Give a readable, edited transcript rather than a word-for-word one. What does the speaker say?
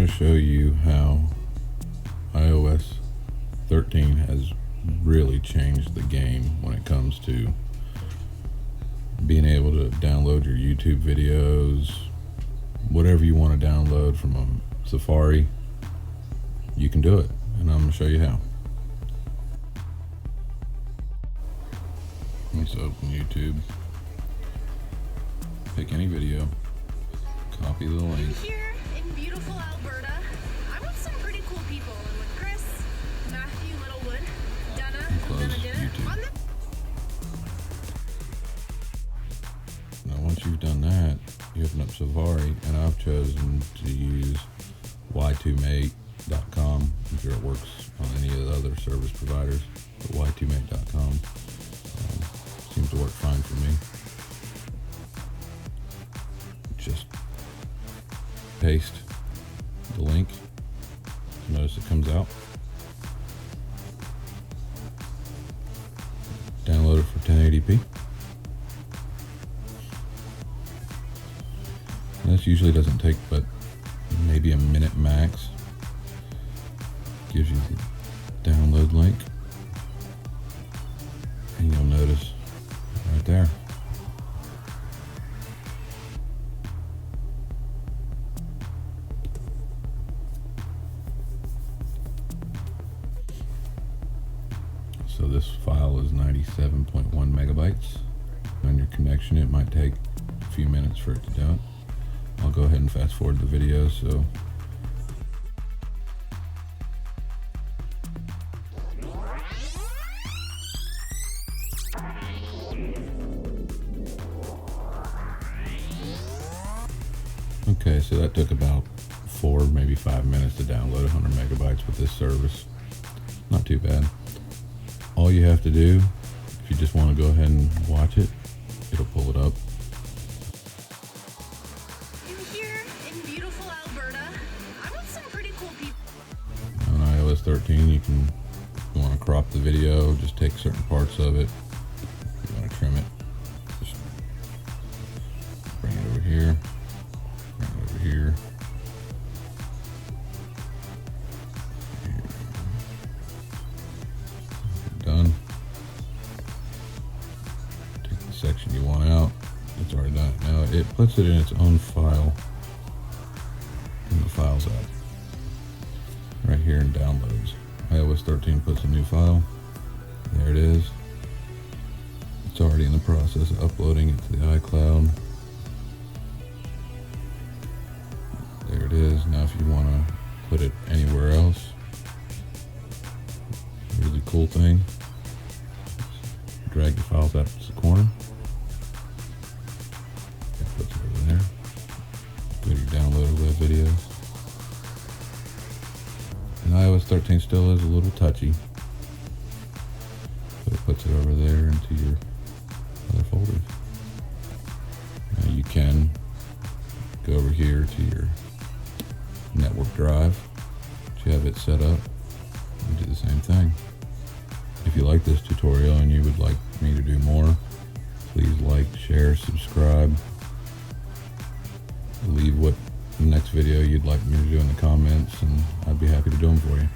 to show you how iOS 13 has really changed the game when it comes to being able to download your YouTube videos, whatever you want to download from a Safari, you can do it, and I'm going to show you how. Let's open YouTube, pick any video, copy the link. Here in beautiful Alberta, I'm with some pretty cool people. I'm with Chris, Matthew Littlewood, Dana, and Close YouTube. Now once you've done that, you open up Safari, and I've chosen to use y2mate.com. I'm sure it works on any of the other service providers, but y2mate.com seems to work fine for me. Just paste the link. Notice it comes out. Download it for 1080p. This usually doesn't take but maybe a minute max. Gives you the download link, and you'll notice right there. So this file is 97.1 megabytes. On your connection, it might take a few minutes for it to do it. I'll go ahead and fast forward the video. So okay, so that took about 4, maybe 5 minutes to download 100 megabytes with this service. Not too bad. All you have to do, if you just want to go ahead and watch it, it'll pull it up. Here in beautiful Alberta, I'm with some pretty cool people. On iOS 13, you want to crop the video, just take certain parts of it. If you want to trim it, just bring it over here, bring it over here. Done. Take the section you want out. It's already done. Now it puts it in its own file in the Files app. Right here in Downloads. iOS 13 puts a new file. There it is. It's already in the process of uploading it to the iCloud. There it is. Now if you want to put it anywhere else, really cool thing, drag the files out to the corner. It puts it over there. Go to your downloaded web videos. And iOS 13 still is a little touchy, but it puts it over there into your other folders. Now you can go over here to your network drive, once you have it set up, and do the same thing. If you like this tutorial and you would like me to do more, please like, share, subscribe. Leave what the next video you'd like me to do in the comments, and I'd be happy to do them for you.